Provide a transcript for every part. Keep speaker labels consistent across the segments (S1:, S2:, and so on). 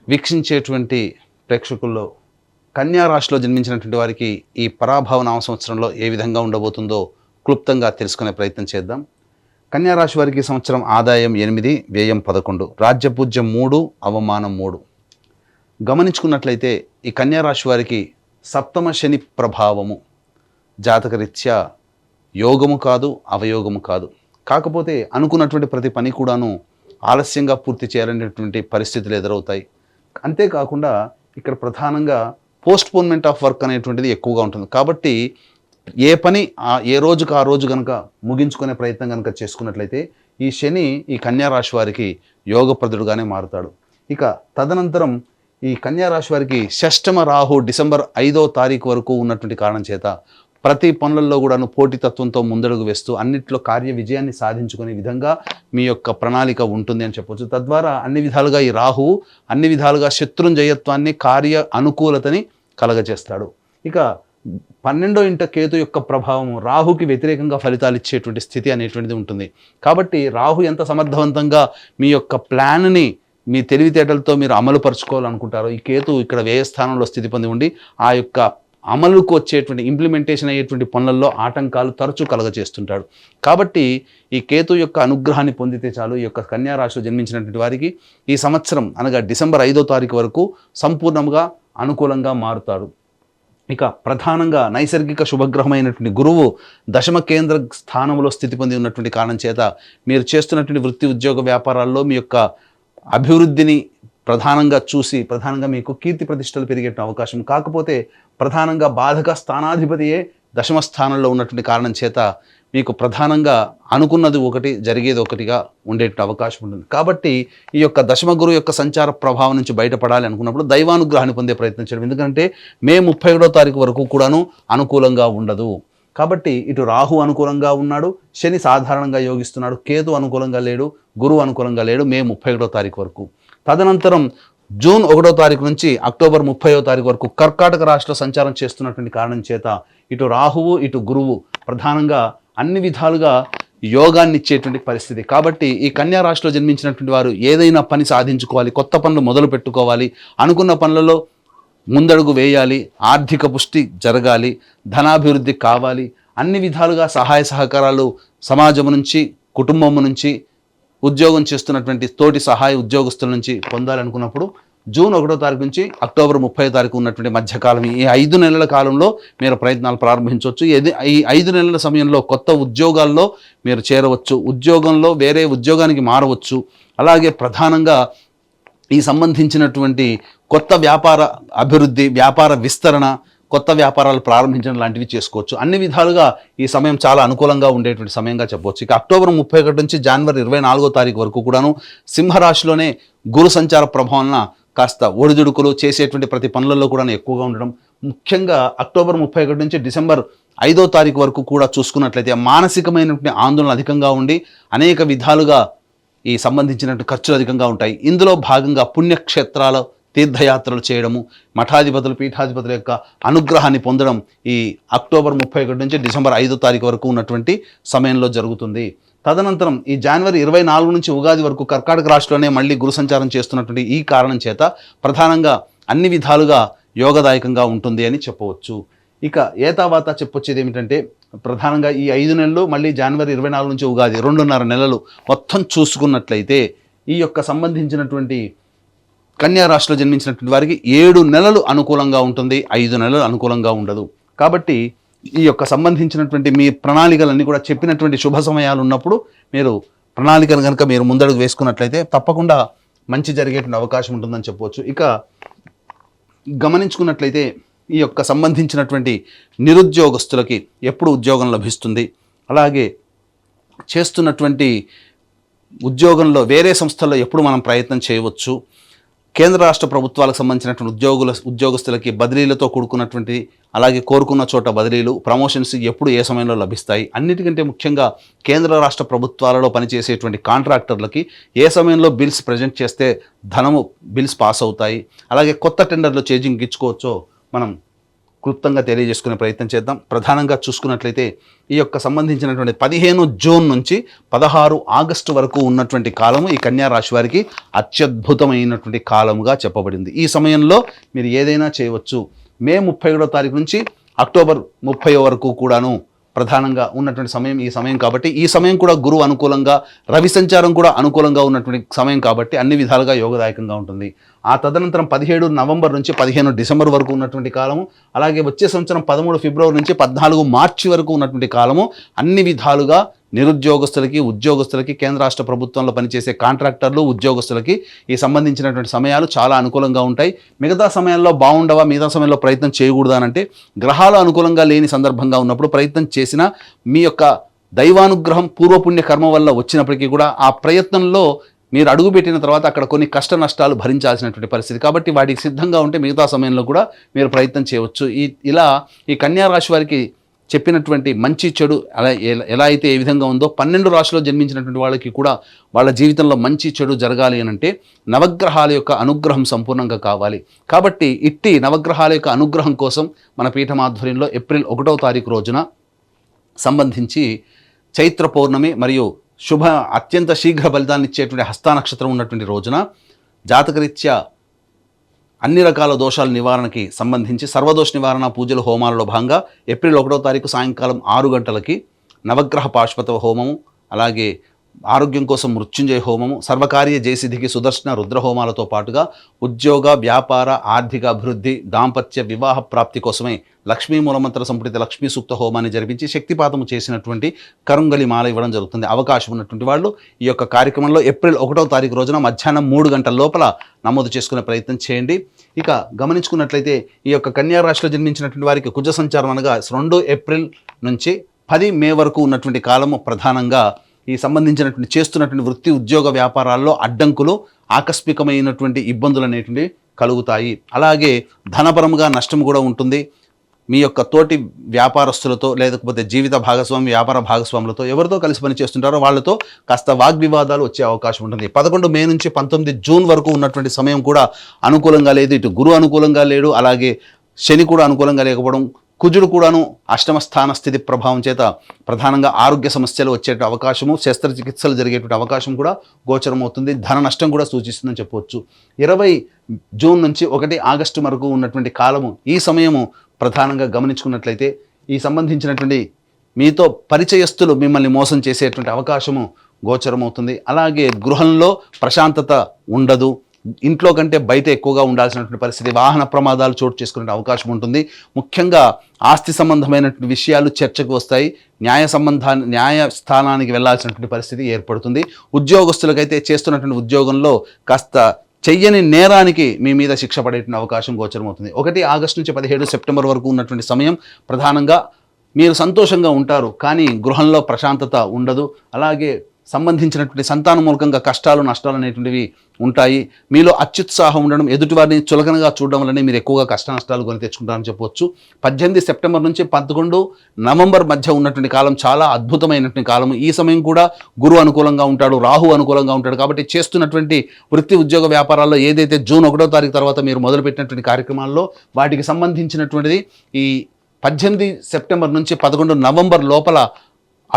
S1: వీక్షించేటువంటి ప్రేక్షకుల్లో కన్యా రాశిలో జన్మించినటువంటి వారికి ఈ పరాభవ నామ సంవత్సరంలో ఏ విధంగా ఉండబోతుందో క్లుప్తంగా తెలుసుకునే ప్రయత్నం చేద్దాం. కన్యా రాశి వారికి ఈ సంవత్సరం ఆదాయం 8, వ్యయం 11, రాజ్యపూజ్యం 3, అవమానం 3. గమనించుకున్నట్లయితే ఈ కన్యా రాశి వారికి సప్తమ శని ప్రభావము జాతకరీత్యా యోగము కాదు, అవయోగము కాదు. కాకపోతే అనుకున్నటువంటి ప్రతి పని కూడాను ఆలస్యంగా పూర్తి చేయాలనేటువంటి పరిస్థితులు ఎదురవుతాయి. అంతేకాకుండా ఇక్కడ ప్రధానంగా పోస్ట్పోన్మెంట్ ఆఫ్ వర్క్ అనేటువంటిది ఎక్కువగా ఉంటుంది. కాబట్టి ఏ పని ఏ రోజుకు ఆ రోజు కనుక ముగించుకునే ప్రయత్నం కనుక చేసుకున్నట్లయితే ఈ శని ఈ కన్యా రాశి వారికి యోగప్రదుడుగానే మారుతాడు. ఇక తదనంతరం ఈ కన్యా రాశి వారికి షష్టమ రాహు డిసెంబర్ 5వ తారీఖు వరకు ఉన్నటువంటి కారణం చేత ప్రతి పనులలో కూడాను పోటీతత్వంతో ముందడుగు వేస్తూ అన్నిట్లో కార్య విజయాన్ని సాధించుకునే విధంగా మీ యొక్క ప్రణాళిక ఉంటుంది అని చెప్పొచ్చు. తద్వారా అన్ని విధాలుగా ఈ రాహువు అన్ని విధాలుగా శత్రుంజయత్వాన్ని, కార్య అనుకూలతని కలగజేస్తాడు. ఇక 12వ ఇంట కేతు యొక్క ప్రభావం రాహుకి వ్యతిరేకంగా ఫలితాలు ఇచ్చేటువంటి స్థితి అనేటువంటిది ఉంటుంది. కాబట్టి రాహు ఎంత సమర్థవంతంగా మీ యొక్క ప్లాన్ని మీ తెలివితేటలతో మీరు అమలు పరుచుకోవాలనుకుంటారో ఈ కేతు ఇక్కడ వ్యయస్థానంలో స్థితి పొంది ఉండి ఆ యొక్క అమలుకు వచ్చేటువంటి ఇంప్లిమెంటేషన్ అయ్యేటువంటి పనులలో ఆటంకాలు తరచూ కలగజేస్తుంటాడు. కాబట్టి ఈ కేతు యొక్క అనుగ్రహాన్ని పొందితే చాలు ఈ యొక్క కన్యా రాశిలో జన్మించినటువంటి వారికి ఈ సంవత్సరం అనగా డిసెంబర్ 5వ తారీఖు వరకు సంపూర్ణంగా అనుకూలంగా మారుతాడు. ఇక ప్రధానంగా నైసర్గిక శుభగ్రహమైనటువంటి గురువు దశమ కేంద్ర స్థానంలో స్థితి పొంది ఉన్నటువంటి కారణం చేత మీరు చేస్తున్నటువంటి వృత్తి, ఉద్యోగ, వ్యాపారాల్లో మీ యొక్క అభివృద్ధిని ప్రధానంగా చూసి ప్రధానంగా మీకు కీర్తి ప్రతిష్టలు పెరిగే అవకాశం. కాకపోతే ప్రధానంగా బాధక స్థానాధిపతియే దశమ స్థానంలో ఉన్నటువంటి కారణం చేత మీకు ప్రధానంగా అనుకున్నది ఒకటి జరిగేది ఒకటిగా ఉండే అవకాశం ఉంటుంది. కాబట్టి ఈ యొక్క దశమ గురువు యొక్క సంచార ప్రభావం నుంచి బయటపడాలి అనుకున్నప్పుడు దైవానుగ్రహాన్ని పొందే ప్రయత్నం చేయడం. ఎందుకంటే మే 31వ తారీఖు వరకు కూడాను అనుకూలంగా ఉండదు. కాబట్టి ఇటు రాహు అనుకూలంగా ఉన్నాడు, శని సాధారణంగా యోగిస్తున్నాడు, కేతు అనుకూలంగా లేడు, గురువు అనుకూలంగా లేడు మే 31వ తారీఖు వరకు. తదనంతరం జూన్ 1వ తారీఖు నుంచి అక్టోబర్ 30వ తారీఖు వరకు కర్కాటక రాశిలో సంచారం చేస్తున్నటువంటి కారణం చేత ఇటు రాహువు ఇటు గురువు ప్రధానంగా అన్ని విధాలుగా యోగాన్ని ఇచ్చేటువంటి పరిస్థితి. కాబట్టి ఈ కన్యా రాశిలో జన్మించినటువంటి వారు ఏదైనా పని సాధించుకోవాలి, కొత్త పనులు మొదలు పెట్టుకోవాలి, అనుకున్న పనులలో ముందడుగు వేయాలి, ఆర్థిక పుష్టి జరగాలి, ధనాభివృద్ధి కావాలి, అన్ని విధాలుగా సహాయ సహకారాలు సమాజం నుంచి, కుటుంబం నుంచి, ఉద్యోగం చేస్తున్నటువంటి తోటి సహాయ ఉద్యోగస్తుల నుంచి పొందాలనుకున్నప్పుడు జూన్ 1వ తారీఖు నుంచి అక్టోబర్ 30వ తారీఖు ఉన్నటువంటి మధ్యకాలం ఈ 5 నెలల కాలంలో మీరు ప్రయత్నాలు ప్రారంభించవచ్చు. ఈ 5 నెలల సమయంలో కొత్త ఉద్యోగాల్లో మీరు చేరవచ్చు, ఉద్యోగంలో వేరే ఉద్యోగానికి మారవచ్చు. అలాగే ప్రధానంగా ఈ సంబంధించినటువంటి కొత్త వ్యాపార అభివృద్ధి, వ్యాపార విస్తరణ, కొత్త వ్యాపారాలు ప్రారంభించడం లాంటివి చేసుకోవచ్చు. అన్ని విధాలుగా ఈ సమయం చాలా అనుకూలంగా ఉండేటువంటి సమయంగా చెప్పవచ్చు. ఇక అక్టోబర్ 31 నుంచి జనవరి 24వ తారీఖు వరకు కూడాను సింహరాశిలోనే గురు సంచార ప్రభావం కాస్త ఒడిదుడుకులు చేసేటువంటి ప్రతి పనులలో కూడా ఎక్కువగా ఉండడం. ముఖ్యంగా అక్టోబర్ 31 నుంచి డిసెంబర్ 5వ తారీఖు వరకు కూడా చూసుకున్నట్లయితే మానసికమైనటువంటి ఆందోళన అధికంగా ఉండి అనేక విధాలుగా ఈ సంబంధించినటువంటి ఖర్చులు అధికంగా ఉంటాయి. ఇందులో భాగంగా పుణ్యక్షేత్రాల తీర్థయాత్రలు చేయడము, మఠాధిపతులు, పీఠాధిపతుల యొక్క అనుగ్రహాన్ని పొందడం ఈ అక్టోబర్ 31 నుంచి డిసెంబర్ 5వ తారీఖు వరకు ఉన్నటువంటి సమయంలో జరుగుతుంది. తదనంతరం ఈ జనవరి 24 నుంచి ఉగాది వరకు కర్కాటక రాశిలోనే మళ్ళీ గురు సంచారం చేస్తున్నటువంటి ఈ కారణం చేత ప్రధానంగా అన్ని విధాలుగా యోగదాయకంగా ఉంటుంది అని చెప్పవచ్చు. ఇక ఏతావాత చెప్పొచ్చేది ఏమిటంటే ప్రధానంగా ఈ 5 నెలలు మళ్ళీ జనవరి 24 నుంచి ఉగాది 2.5 నెలలు మొత్తం చూసుకున్నట్లయితే ఈ యొక్క సంబంధించినటువంటి కన్యా రాశిలో జన్మించినటువంటి వారికి 7 నెలలు అనుకూలంగా ఉంటుంది, 5 నెలలు అనుకూలంగా ఉండదు. కాబట్టి ఈ యొక్క సంబంధించినటువంటి మీ ప్రణాళికలన్నీ కూడా చెప్పినటువంటి శుభ సమయాలు ఉన్నప్పుడు మీరు ప్రణాళికను కనుక మీరు ముందడుగు వేసుకున్నట్లయితే తప్పకుండా మంచి జరిగేటువంటి అవకాశం ఉంటుందని చెప్పవచ్చు. ఇక గమనించుకున్నట్లయితే ఈ యొక్క సంబంధించినటువంటి నిరుద్యోగస్తులకి ఎప్పుడు ఉద్యోగం లభిస్తుంది, అలాగే చేస్తున్నటువంటి ఉద్యోగంలో వేరే సంస్థల్లో ఎప్పుడు మనం ప్రయత్నం చేయవచ్చు, కేంద్ర రాష్ట్ర ప్రభుత్వాలకు సంబంధించినటువంటి ఉద్యోగస్తులకి బదిలీలతో కూడుకున్నటువంటి అలాగే కోరుకున్న చోట బదిలీలు, ప్రమోషన్స్ ఎప్పుడు ఏ సమయంలో లభిస్తాయి, అన్నిటికంటే ముఖ్యంగా కేంద్ర రాష్ట్ర ప్రభుత్వాలలో పనిచేసేటువంటి కాంట్రాక్టర్లకి ఏ సమయంలో బిల్స్ ప్రజెంట్ చేస్తే బిల్స్ పాస్ అవుతాయి, అలాగే కొత్త టెండర్లు చేంజింగ్ ఇచ్చుకోవచ్చో మనం క్లుప్తంగా తెలియజేసుకునే ప్రయత్నం చేద్దాం. ప్రధానంగా చూసుకున్నట్లయితే ఈ యొక్క సంబంధించినటువంటి 15 జూన్ నుంచి 16 ఆగస్టు వరకు ఉన్నటువంటి కాలము ఈ కన్యా రాశి వారికి అత్యద్భుతమైనటువంటి కాలముగా చెప్పబడింది. ఈ సమయంలో మీరు ఏదైనా చేయవచ్చు. మే 31వ తారీఖు నుంచి అక్టోబర్ 30 వరకు కూడాను ప్రధానంగా ఉన్నటువంటి సమయం ఈ సమయం కాబట్టి, ఈ సమయం కూడా గురువు అనుకూలంగా, రవి సంచారం కూడా అనుకూలంగా ఉన్నటువంటి సమయం కాబట్టి అన్ని విధాలుగా యోగదాయకంగా ఉంటుంది. ఆ తదనంతరం 17 నవంబర్ నుంచి 15 డిసెంబర్ వరకు ఉన్నటువంటి కాలము, అలాగే వచ్చే సంవత్సరం 13 ఫిబ్రవరి నుంచి 14 మార్చి వరకు ఉన్నటువంటి కాలము అన్ని విధాలుగా నిరుద్యోగస్తులకి, ఉద్యోగస్తులకి, కేంద్ర రాష్ట్ర ప్రభుత్వంలో పనిచేసే కాంట్రాక్టర్లు, ఉద్యోగస్తులకి ఈ సంబంధించినటువంటి సమయాలు చాలా అనుకూలంగా ఉంటాయి. మిగతా సమయాల్లో బాగుండవా, మిగతా సమయంలో ప్రయత్నం చేయకూడదా అంటే గ్రహాలు అనుకూలంగా లేని సందర్భంగా ఉన్నప్పుడు ప్రయత్నం చేసినా మీ యొక్క దైవానుగ్రహం పూర్వపుణ్య కర్మ వల్ల వచ్చినప్పటికీ కూడా ఆ ప్రయత్నంలో మీరు అడుగుపెట్టిన తర్వాత అక్కడ కొన్ని కష్ట నష్టాలు భరించాల్సినటువంటి పరిస్థితి కాబట్టి వాటికి సిద్ధంగా ఉంటే మిగతా సమయంలో కూడా మీరు ప్రయత్నం చేయవచ్చు. ఇలా ఈ కన్యా రాశి వారికి చెప్పినటువంటి మంచి చెడు అలా ఎలా అయితే ఏ విధంగా ఉందో 12 రాశిలో జన్మించినటువంటి వాళ్ళకి కూడా వాళ్ళ జీవితంలో మంచి చెడు జరగాలి అని అంటే నవగ్రహాల యొక్క అనుగ్రహం సంపూర్ణంగా కావాలి. కాబట్టి ఇట్టి నవగ్రహాల యొక్క అనుగ్రహం కోసం మన పీఠం ఆధ్వర్యంలో ఏప్రిల్ 1వ తారీఖు రోజున సంబంధించి చైత్ర పౌర్ణమి మరియు శుభ అత్యంత శీఘ్ర ఫలితాన్ని ఇచ్చేటువంటి హస్త నక్షత్రం ఉన్నటువంటి రోజున జాతకరీత్యా అన్ని రకాల దోషాల నివారణకి సంబంధించి సర్వదోష నివారణ పూజలు హోమాలలో భాగంగా ఏప్రిల్ 1వ తారీఖు సాయంకాలం 6 గంటలకి నవగ్రహ పాశుపత హోమము, అలాగే ఆరోగ్యం కోసం మృత్యుంజయ హోమము, సర్వకార్య జయసిద్ధికి సుదర్శన రుద్రహోమాలతో పాటుగా ఉద్యోగ, వ్యాపార, ఆర్థిక అభివృద్ధి, దాంపత్య, వివాహ ప్రాప్తి కోసమే లక్ష్మీ మూలమంత్ర సంపుటిత లక్ష్మీ సూక్త హోమాన్ని జరిపించి శక్తిపాతము చేసినటువంటి కరుంగలి మాల ఇవ్వడం జరుగుతుంది. అవకాశం ఉన్నటువంటి వాళ్ళు ఈ యొక్క కార్యక్రమంలో ఏప్రిల్ 1వ తారీఖు రోజున మధ్యాహ్నం 3 గంటల లోపల నమోదు చేసుకునే ప్రయత్నం చేయండి. ఇక గమనించుకున్నట్లయితే ఈ యొక్క కన్యా రాశిలో జన్మించినటువంటి వారికి కుజ సంచారం అనగా 2 ఏప్రిల్ నుంచి 10 మే వరకు ఉన్నటువంటి కాలము ప్రధానంగా ఈ సంబంధించినటువంటి చేస్తున్నటువంటి వృత్తి, ఉద్యోగ, వ్యాపారాల్లో అడ్డంకులు, ఆకస్మికమైనటువంటి ఇబ్బందులు అనేటువంటివి కలుగుతాయి. అలాగే ధనపరంగా నష్టం కూడా ఉంటుంది. మీ యొక్క తోటి వ్యాపారస్తులతో లేకపోతే జీవిత భాగస్వామి, వ్యాపార భాగస్వాములతో ఎవరితో కలిసి పని చేస్తుంటారో వాళ్ళతో కాస్త వాగ్వివాదాలు వచ్చే అవకాశం ఉంటుంది. 11 మే నుంచి 19 జూన్ వరకు ఉన్నటువంటి సమయం కూడా అనుకూలంగా లేదు. ఇటు గురువు అనుకూలంగా లేడు, అలాగే శని కూడా అనుకూలంగా లేకపోవడం, కుజుడు కూడాను అష్టమ స్థాన స్థితి ప్రభావం చేత ప్రధానంగా ఆరోగ్య సమస్యలు వచ్చే అవకాశము, శస్త్రచికిత్సలు జరిగేటువంటి అవకాశం కూడా గోచరమవుతుంది. ధన నష్టం కూడా సూచిస్తుందని చెప్పవచ్చు. 20 జూన్ నుంచి 1 ఆగస్టు వరకు ఉన్నటువంటి కాలము ఈ సమయము ప్రధానంగా గమనించుకున్నట్లయితే ఈ సంబంధించినటువంటి మీతో పరిచయస్తులు మిమ్మల్ని మోసం చేసేటువంటి అవకాశము గోచరమవుతుంది. అలాగే గృహంలో ప్రశాంతత ఉండదు. ఇంట్లో కంటే బయట ఎక్కువగా ఉండాల్సినటువంటి పరిస్థితి, వాహన ప్రమాదాలు చోటు చేసుకునే అవకాశం ఉంటుంది. ముఖ్యంగా ఆస్తి సంబంధమైనటువంటి విషయాలు చర్చకు వస్తాయి. న్యాయస్థానానికి వెళ్లాల్సినటువంటి పరిస్థితి ఏర్పడుతుంది. ఉద్యోగస్తులకైతే చేస్తున్నటువంటి ఉద్యోగంలో కాస్త చెయ్యని నేరానికి మీ మీద శిక్ష పడేటువంటి అవకాశం గోచరమవుతుంది. 1 ఆగస్టు నుంచి 17 సెప్టెంబర్ వరకు ఉన్నటువంటి సమయం ప్రధానంగా మీరు సంతోషంగా ఉంటారు, కానీ గృహంలో ప్రశాంతత ఉండదు. అలాగే సంబంధించినటువంటి సంతానమూలకంగా కష్టాలు, నష్టాలు అనేటువంటివి ఉంటాయి. మీలో అత్యుత్సాహం ఉండడం, ఎదుటివారిని చులకనగా చూడడం వల్లనే మీరు ఎక్కువగా కష్ట నష్టాలు కొని తెచ్చుకుంటారని చెప్పవచ్చు. 18 సెప్టెంబర్ నుంచి 11 నవంబర్ మధ్య ఉన్నటువంటి కాలం చాలా అద్భుతమైనటువంటి కాలము. ఈ సమయం కూడా గురువు అనుకూలంగా ఉంటాడు, రాహు అనుకూలంగా ఉంటాడు. కాబట్టి చేస్తున్నటువంటి వృత్తి, ఉద్యోగ, వ్యాపారాల్లో ఏదైతే జూన్ 1వ తారీఖు తర్వాత మీరు మొదలుపెట్టినటువంటి కార్యక్రమాల్లో వాటికి సంబంధించినటువంటిది ఈ 18 సెప్టెంబర్ నుంచి 11 నవంబర్ లోపల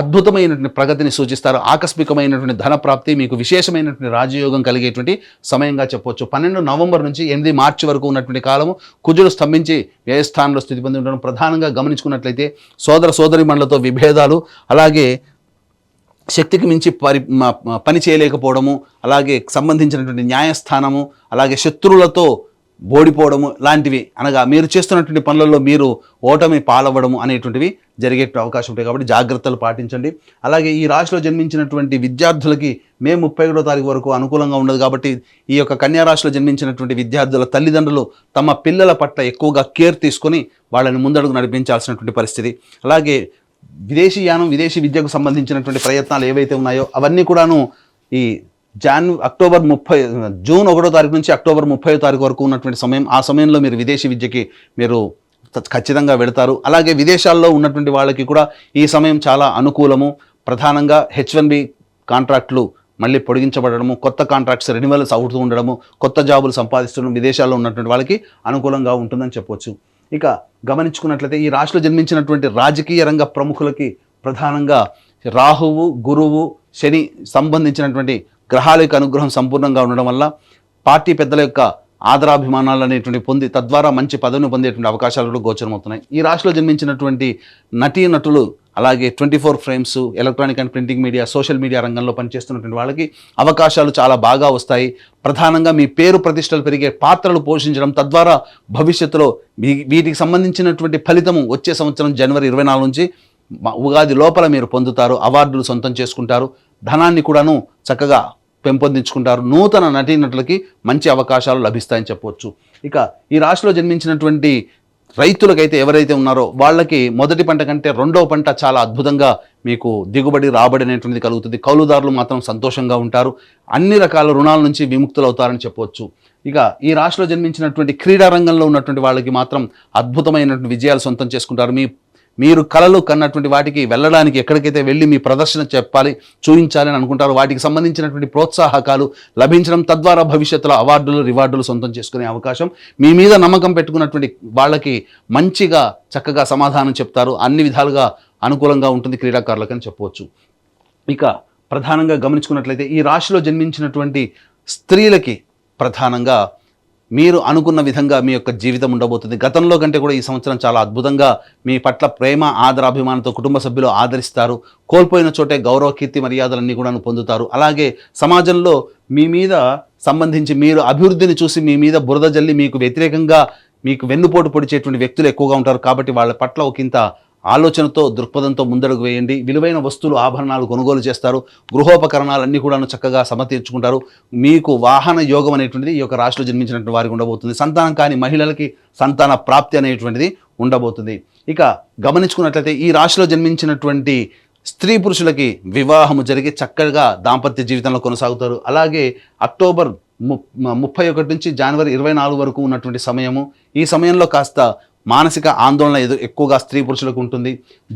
S1: అద్భుతమైనటువంటి ప్రగతిని సూచిస్తారు. ఆకస్మికమైనటువంటి ధనప్రాప్తి, మీకు విశేషమైనటువంటి రాజయోగం కలిగేటువంటి సమయంగా చెప్పవచ్చు. 12 నవంబర్ నుంచి 8 మార్చి వరకు ఉన్నటువంటి కాలము కుజుడు స్తంభించి వ్యయస్థానంలో స్థితి పొంది ఉండడం. ప్రధానంగా గమనించుకున్నట్లయితే సోదరిమణులతో విభేదాలు, అలాగే శక్తికి మించి పని చేయలేకపోవడము, అలాగే సంబంధించినటువంటి న్యాయస్థానము, అలాగే శత్రువులతో ఓడిపోవడము లాంటివి, అనగా మీరు చేస్తున్నటువంటి పనులలో మీరు ఓటమి పాలవ్వడము అనేటువంటివి జరిగే అవకాశం ఉంటాయి. కాబట్టి జాగ్రత్తలు పాటించండి. అలాగే ఈ రాశిలో జన్మించినటువంటి విద్యార్థులకి మే 31వ తారీఖు వరకు అనుకూలంగా ఉండదు. కాబట్టి ఈ యొక్క కన్యా రాశిలో జన్మించినటువంటి విద్యార్థుల తల్లిదండ్రులు తమ పిల్లల పట్ల ఎక్కువగా కేర్ తీసుకొని వాళ్ళని ముందడుగు నడిపించాల్సినటువంటి పరిస్థితి. అలాగే విదేశీ యానం, విదేశీ విద్యకు సంబంధించినటువంటి ప్రయత్నాలు ఏవైతే ఉన్నాయో అవన్నీ కూడాను ఈ జూన్ 1వ తారీఖు నుంచి అక్టోబర్ 30వ తారీఖు వరకు ఉన్నటువంటి సమయం. ఆ సమయంలో మీరు విదేశీ విద్యకి మీరు ఖచ్చితంగా వెళతారు. అలాగే విదేశాల్లో ఉన్నటువంటి వాళ్ళకి కూడా ఈ సమయం చాలా అనుకూలము. ప్రధానంగా H1B కాంట్రాక్టులు మళ్ళీ పొడిగించబడము, కొత్త కాంట్రాక్ట్స్ రెన్యువల్స్ అవుతూ ఉండడము, కొత్త జాబులు సంపాదిస్తుండడం విదేశాల్లో ఉన్నటువంటి వాళ్ళకి అనుకూలంగా ఉంటుందని చెప్పవచ్చు. ఇక గమనించుకున్నట్లయితే ఈ రాశిలో జన్మించినటువంటి రాజకీయ రంగ ప్రముఖులకి ప్రధానంగా రాహువు, గురువు, శని సంబంధించినటువంటి గ్రహాల యొక్క అనుగ్రహం సంపూర్ణంగా ఉండడం వల్ల పార్టీ పెద్దల యొక్క ఆదరాభిమానాలు అనేటువంటి పొంది తద్వారా మంచి పదవిని పొందేటువంటి అవకాశాలు కూడా గోచరమవుతున్నాయి. ఈ రాశిలో జన్మించినటువంటి నటీనటులు, అలాగే 24 frames, electronic and printing media, social media రంగంలో పనిచేస్తున్నటువంటి వాళ్ళకి అవకాశాలు చాలా బాగా వస్తాయి. ప్రధానంగా మీ పేరు ప్రతిష్టలు పెరిగే పాత్రలు పోషించడం, తద్వారా భవిష్యత్తులో వీటికి సంబంధించినటువంటి ఫలితము వచ్చే సంవత్సరం జనవరి 24 నుంచి ఉగాది లోపల మీరు పొందుతారు. అవార్డులు సొంతం చేసుకుంటారు. ధనాన్ని కూడాను చక్కగా పెంపొందించుకుంటారు. నూతన నటీనటులకి మంచి అవకాశాలు లభిస్తాయని చెప్పవచ్చు. ఇక ఈ రాశిలో జన్మించినటువంటి రైతులకైతే ఎవరైతే ఉన్నారో వాళ్ళకి మొదటి పంట కంటే రెండవ పంట చాలా అద్భుతంగా మీకు దిగుబడి, రాబడి అనేటువంటిది కలుగుతుంది. కౌలుదారులు మాత్రం సంతోషంగా ఉంటారు. అన్ని రకాల రుణాల నుంచి విముక్తులు అవుతారని చెప్పవచ్చు. ఇక ఈ రాశిలో జన్మించినటువంటి క్రీడా రంగంలో ఉన్నటువంటి వాళ్ళకి మాత్రం అద్భుతమైనటువంటి విజయాలు సొంతం చేసుకుంటారు. మీరు కలలు కన్నటువంటి వాటికి వెళ్ళడానికి, ఎక్కడికైతే వెళ్ళి మీ ప్రదర్శన చెప్పాలి, చూపించాలని అనుకుంటారు, వాటికి సంబంధించినటువంటి ప్రోత్సాహకాలు లభించడం, తద్వారా భవిష్యత్తులో అవార్డులు, రివార్డులు సొంతం చేసుకునే అవకాశం, మీ మీద నమ్మకం పెట్టుకున్నటువంటి వాళ్ళకి మంచిగా చక్కగా సమాధానం చెప్తారు. అన్ని విధాలుగా అనుకూలంగా ఉంటుంది క్రీడాకారులకు అని చెప్పవచ్చు. ఇక ప్రధానంగా గమనించుకున్నట్లయితే ఈ రాశిలో జన్మించినటువంటి స్త్రీలకి ప్రధానంగా మీరు అనుకున్న విధంగా మీ యొక్క జీవితం ఉండబోతుంది. గతంలో కంటే కూడా ఈ సంవత్సరం చాలా అద్భుతంగా మీ పట్ల ప్రేమ, ఆదరాభిమానంతో కుటుంబ సభ్యులు ఆదరిస్తారు. కోల్పోయిన చోటే గౌరవ, కీర్తి, మర్యాదలన్నీ కూడా పొందుతారు. అలాగే సమాజంలో మీ మీద సంబంధించి మీరు అభివృద్ధిని చూసి మీ మీద బురద జల్లి మీకు వ్యతిరేకంగా మీకు వెన్నుపోటు పొడిచేటువంటి వ్యక్తులు ఎక్కువగా ఉంటారు. కాబట్టి వాళ్ళ పట్ల ఒకంత ఆలోచనతో, దృక్పథంతో ముందడుగు వేయండి. విలువైన వస్తువులు, ఆభరణాలు కొనుగోలు చేస్తారు. గృహోపకరణాలన్నీ కూడా చక్కగా సమతీర్చుకుంటారు. మీకు వాహన యోగం అనేటువంటిది ఈ యొక్క రాశిలో జన్మించినటువంటి వారికి ఉండబోతుంది. సంతానం కాని మహిళలకి సంతాన ప్రాప్తి అనేటువంటిది ఉండబోతుంది. ఇక గమనించుకున్నట్లయితే ఈ రాశిలో జన్మించినటువంటి స్త్రీ పురుషులకి వివాహము జరిగి చక్కగా దాంపత్య జీవితంలో కొనసాగుతారు. అలాగే అక్టోబర్ 31 నుంచి జనవరి 24 వరకు ఉన్నటువంటి సమయము, ఈ సమయంలో కాస్త మానసిక ఆందోళన ఎక్కువగా స్త్రీ పురుషులకు ఉంటుంది.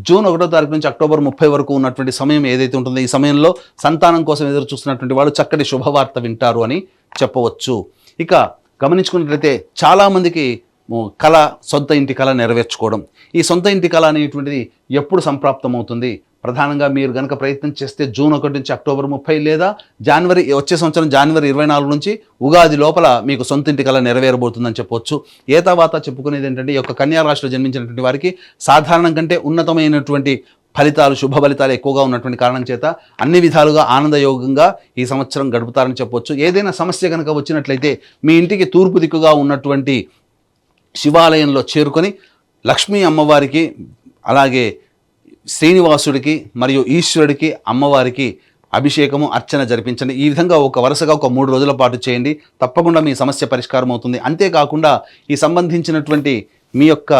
S1: జూన్ 1వ తారీఖు నుంచి అక్టోబర్ 30 వరకు ఉన్నటువంటి సమయం ఏదైతే ఉంటుందో, ఈ సమయంలో సంతానం కోసం ఎదురు చూస్తున్నటువంటి వాళ్ళు చక్కటి శుభవార్త వింటారు అని చెప్పవచ్చు. ఇక గమనించుకున్నట్లయితే చాలామందికి కళ, సొంత ఇంటి కళ నెరవేర్చుకోవడం. ఈ సొంత ఇంటి కళ అనేటువంటిది ఎప్పుడు సంప్రాప్తమవుతుంది? ప్రధానంగా మీరు కనుక ప్రయత్నం చేస్తే జూన్ 1 నుంచి అక్టోబర్ 30 లేదా వచ్చే సంవత్సరం జనవరి 24 నుంచి ఉగాది లోపల మీకు సొంత ఇంటి కళ నెరవేరబోతుందని చెప్పవచ్చు. తర్వాత చెప్పుకునేది ఏంటంటే, ఈ యొక్క కన్యా రాశిలో జన్మించినటువంటి వారికి సాధారణం కంటే ఉన్నతమైనటువంటి ఫలితాలు, శుభ ఫలితాలు ఎక్కువగా ఉన్నటువంటి కారణం చేత అన్ని విధాలుగా ఆనందయోగంగా ఈ సంవత్సరం గడుపుతారని చెప్పవచ్చు. ఏదైనా సమస్య కనుక వచ్చినట్లయితే మీ ఇంటికి తూర్పు దిక్కుగా ఉన్నటువంటి శివాలయంలో చేరుకొని లక్ష్మీ అమ్మవారికి, అలాగే శ్రీనివాసుడికి మరియు ఈశ్వరుడికి, అమ్మవారికి అభిషేకము, అర్చన జరిపించండి. ఈ విధంగా వరుసగా 3 రోజుల పాటు చేయండి. తప్పకుండా మీ సమస్య పరిష్కారం అవుతుంది. అంతేకాకుండా ఈ సంబంధించినటువంటి మీ యొక్క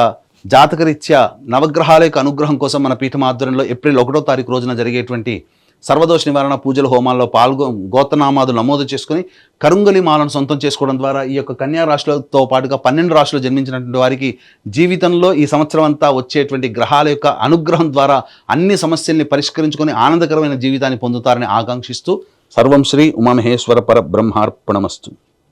S1: జాతకరీత్యా నవగ్రహాల యొక్క అనుగ్రహం కోసం మన పీఠం ఆధ్వర్యంలో ఏప్రిల్ 1వ తారీఖు రోజున జరిగేటువంటి సర్వదోష నివారణ పూజల హోమాల్లో గోత్రనామాదులు నమోదు చేసుకుని కరుంగలి మాలను సొంతం చేసుకోవడం ద్వారా ఈ యొక్క కన్యా రాశులతో పాటుగా 12 రాశులు జన్మించినటువంటి వారికి జీవితంలో ఈ సంవత్సరం అంతా వచ్చేటువంటి గ్రహాల యొక్క అనుగ్రహం ద్వారా అన్ని సమస్యల్ని పరిష్కరించుకొని ఆనందకరమైన జీవితాన్ని పొందుతారని ఆకాంక్షిస్తూ సర్వం శ్రీ ఉమామహేశ్వర పరబ్రహ్మార్పణమస్తు.